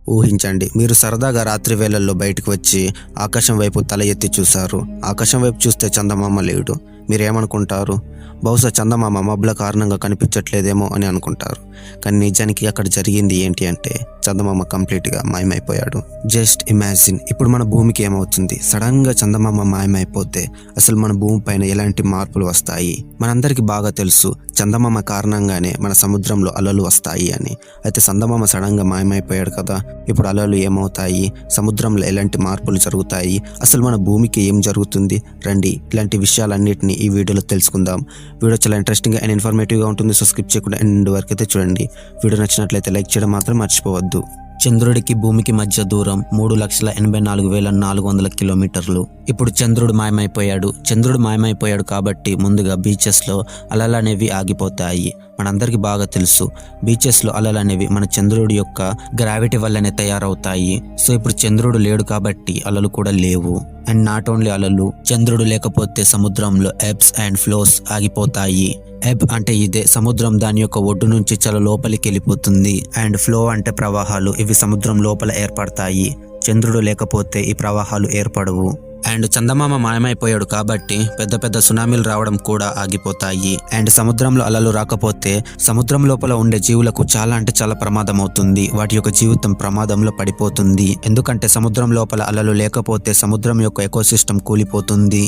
ఊహించండి, మీరు సరదాగా రాత్రి వేళల్లో బయటకు వచ్చి ఆకాశం వైపు తల ఎత్తి చూశారు. ఆకాశం వైపు చూస్తే చందమామ లేడు. మీరేమనుకుంటారు? బహుశా చందమామ మబ్బుల కారణంగా కనిపించట్లేదేమో అని అనుకుంటారు. కానీ నిజానికి అక్కడ జరిగింది ఏంటి అంటే చందమామ కంప్లీట్గా మాయమైపోయాడు. జస్ట్ ఇమాజిన్, ఇప్పుడు మన భూమికి ఏమవుతుంది? సడన్గా చందమామ మాయమైపోతే అసలు మన భూమి పైన ఎలాంటి మార్పులు వస్తాయి? మనందరికీ బాగా తెలుసు చందమామ కారణంగానే మన సముద్రంలో అలలు వస్తాయి అని. అయితే చందమామ సడన్గా మాయమైపోయాడు కదా, ఇప్పుడు అలలు ఏమవుతాయి? సముద్రంలో ఎలాంటి మార్పులు జరుగుతాయి? అసలు మన భూమికి ఏం జరుగుతుంది? రండి, ఇలాంటి విషయాలన్నిటిని ఈ వీడియోలో తెలుసుకుందాం. వీడియో చాలా ఇంట్రెస్టింగ్గా అండ్ ఇన్ఫర్మేటివ్గా ఉంటుంది. సో స్కిప్ చేయకుండా ఎండ్ వరకు అయితే చూడండి. వీడియో నచ్చినట్లయితే లైక్ చేయడం మాత్రం మర్చిపోవద్దు. చంద్రుడికి భూమికి మధ్య దూరం 3,84,400 కిలోమీటర్లు. ఇప్పుడు చంద్రుడు మాయమైపోయాడు కాబట్టి ముందుగా బీచెస్లో అలలు అనేవి ఆగిపోతాయి. మనందరికీ బాగా తెలుసు బీచెస్లో అలలు అనేవి మన చంద్రుడి యొక్క గ్రావిటీ వల్లనే తయారవుతాయి. సో ఇప్పుడు చంద్రుడు లేడు కాబట్టి అలలు కూడా లేవు. అండ్ నాట్ ఓన్లీ అలలు, చంద్రుడు లేకపోతే సముద్రంలో ఎబ్స్ అండ్ ఫ్లోస్ ఆగిపోతాయి. ఎబ్ అంటే ఇదే, సముద్రం దాని యొక్క ఒడ్డు నుంచి చాలా లోపలికి వెళ్ళిపోతుంది. అండ్ ఫ్లో అంటే ప్రవాహాలు, ఇవి సముద్రం లోపల ఏర్పడతాయి. చంద్రుడు లేకపోతే ఈ ప్రవాహాలు ఏర్పడవు. అండ్ చందమామ మాయమైపోయాడు కాబట్టి పెద్ద పెద్ద సునామీలు రావడం కూడా ఆగిపోతాయి. అండ్ సముద్రంలో అలలు రాకపోతే సముద్రం లోపల ఉండే జీవులకు చాలా అంటే చాలా ప్రమాదం అవుతుంది. వాటి యొక్క జీవితం ప్రమాదంలో పడిపోతుంది. ఎందుకంటే సముద్రం లోపల అలలు లేకపోతే సముద్రం యొక్క ఎకోసిస్టమ్ కూలిపోతుంది.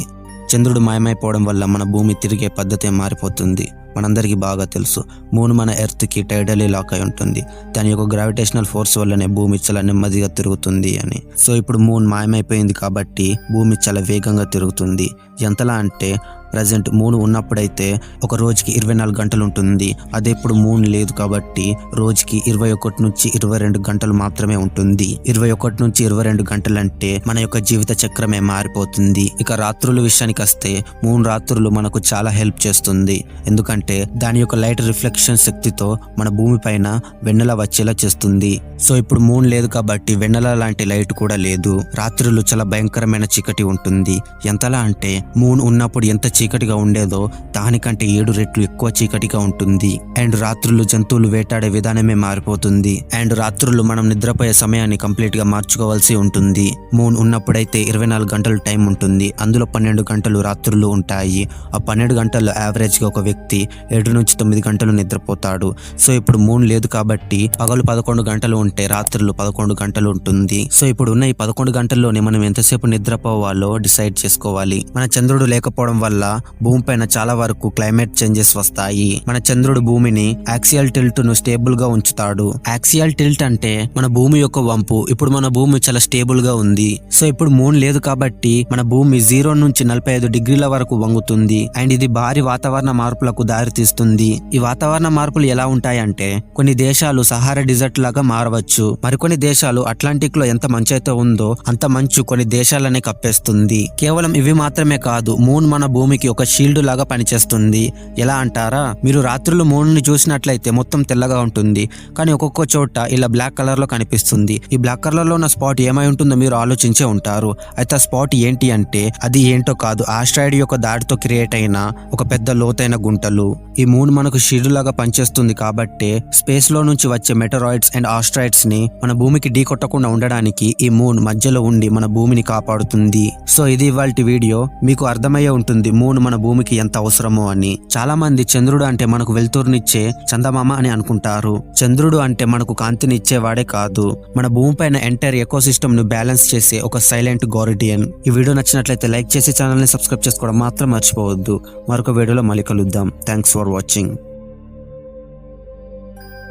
చంద్రుడు మాయమైపోవడం వల్ల మన భూమి తిరిగే పద్ధతే మారిపోతుంది. మనందరికీ బాగా తెలుసు మూన్ మన ఎర్త్కి టైడలీ లాక్ అయి ఉంటుంది. దాని యొక్క గ్రావిటేషనల్ ఫోర్స్ వల్లనే భూమి చాలా నెమ్మదిగా తిరుగుతుంది అని. సో ఇప్పుడు మూన్ మాయమైపోయింది కాబట్టి భూమి చాలా వేగంగా తిరుగుతుంది. ఎంతలా అంటే ప్రజెంట్ మూన్ ఉన్నప్పుడైతే ఒక రోజుకి 24 గంటలు ఉంటుంది. అదే ఇప్పుడు మూన్ లేదు కాబట్టి రోజుకి 21 నుంచి 22 గంటలు మాత్రమే ఉంటుంది. 21 నుంచి 22 గంటలు అంటే మన యొక్క జీవిత చక్రమే మారిపోతుంది. ఇక రాత్రుల విషయానికి వస్తే మూన్ రాత్రులు మనకు చాలా హెల్ప్ చేస్తుంది. ఎందుకంటే దాని యొక్క లైట్ రిఫ్లెక్షన్ శక్తితో మన భూమి పైన వెన్నెల వచ్చేలా చేస్తుంది. సో ఇప్పుడు మూన్ లేదు కాబట్టి వెన్నెల లాంటి లైట్ కూడా లేదు. రాత్రులు చాలా భయంకరమైన చీకటి ఉంటుంది. ఎంతలా అంటే మూన్ ఉన్నప్పుడు ఎంత చీకటిగా ఉండేదో దానికంటే 7 రెట్లు ఎక్కువ చీకటిగా ఉంటుంది. అండ్ రాత్రులు జంతువులు వేటాడే విధానమే మారిపోతుంది. అండ్ రాత్రులు మనం నిద్రపోయే సమయాన్ని కంప్లీట్ గా మార్చుకోవాల్సి ఉంటుంది. మూన్ ఉన్నప్పుడైతే 24 గంటలు టైం ఉంటుంది. అందులో 12 గంటలు రాత్రులు ఉంటాయి. ఆ 12 గంటల్లో యావరేజ్ గా ఒక వ్యక్తి 7 నుంచి 9 గంటలు నిద్రపోతాడు. సో ఇప్పుడు మూన్ లేదు కాబట్టి పగలు 11 గంటలు ఉంటే రాత్రులు 11 గంటలు ఉంటుంది. సో ఇప్పుడు ఉన్న ఈ 11 గంటల్లోనే మనం ఎంతసేపు నిద్రపోవాలో డిసైడ్ చేసుకోవాలి. మన చంద్రుడు లేకపోవడం వల్ల భూమి పైన చాలా వరకు క్లైమేట్ చేంజెస్ వస్తాయి. మన చంద్రుడు భూమిని యాక్సియల్ టిల్ట్ ను స్టేబుల్ గా ఉంచుతాడు. యాక్సియల్ టిల్ట్ అంటే మన భూమి యొక్క వంపు. ఇప్పుడు మన భూమి చాలా స్టేబుల్ గా ఉంది. సో ఇప్పుడు మూన్ లేదు కాబట్టి మన భూమి 0 నుంచి 45 డిగ్రీల వరకు వంగుతుంది. అండ్ ఇది భారీ వాతావరణ మార్పులకు దారితీస్తుంది. ఈ వాతావరణ మార్పులు ఎలా ఉంటాయంటే కొన్ని దేశాలు సహారా డిజర్ట్ లాగా మారవచ్చు. మరికొన్ని దేశాలు అట్లాంటిక్ లో ఎంత మంచు అయితే ఉందో అంత మంచు కొన్ని దేశాలనే కప్పేస్తుంది. కేవలం ఇవి మాత్రమే కాదు, మూన్ మన భూమికి ఒక షీల్డ్ లాగా పనిచేస్తుంది. ఎలా అంటారా? మీరు రాత్రులు మూన్ ని చూసినట్లయితే మొత్తం తెల్లగా ఉంటుంది. కానీ ఒక్కొక్క చోట ఇలా బ్లాక్ కలర్ లో కనిపిస్తుంది. ఈ బ్లాక్ కలర్ లో ఉన్న స్పాట్ ఏమై ఉంటుందో మీరు ఆలోచించే ఉంటారు. అయితే ఆ స్పాట్ ఏంటి అంటే అది ఏంటో కాదు, ఆస్ట్రాయిడ్ యొక్క దాడితో క్రియేట్ అయిన ఒక పెద్ద లోతైన గుంటలు. ఈ మూన్ మనకు షీల్డ్ లాగా పనిచేస్తుంది కాబట్టి స్పేస్ లో నుంచి వచ్చే మెటరాయిడ్స్ అండ్ ఆస్ట్రాయిడ్స్ ని మన భూమికి ఢీ కొట్టకుండా ఉండడానికి ఈ మూన్ మధ్యలో ఉండి మన భూమిని కాపాడుతుంది. సో ఇది ఇవాల్టి వీడియో. మీకు అర్థమయ్యే ఉంటుంది మూన్ మన భూమికి ఎంత అవసరమో అని. చాలా మంది చంద్రుడు అంటే మనకు వెలుతురునిచ్చే చందమామ అని అనుకుంటారు. చంద్రుడు అంటే మనకు కాంతినిచ్చేవాడే కాదు, మన భూమి పైన ఎంటైర్ ఎకోసిస్టమ్ ను బ్యాలెన్స్ చేసే ఒక సైలెంట్ గార్డియన్. ఈ వీడియో నచ్చినట్లయితే లైక్ చేసి ఛానల్ ని సబ్స్క్రైబ్ చేసుకోవడం మాత్రం మర్చిపోవద్దు. మరొక వీడియోలో మళ్ళీ కలుద్దాం. Thanks for watching.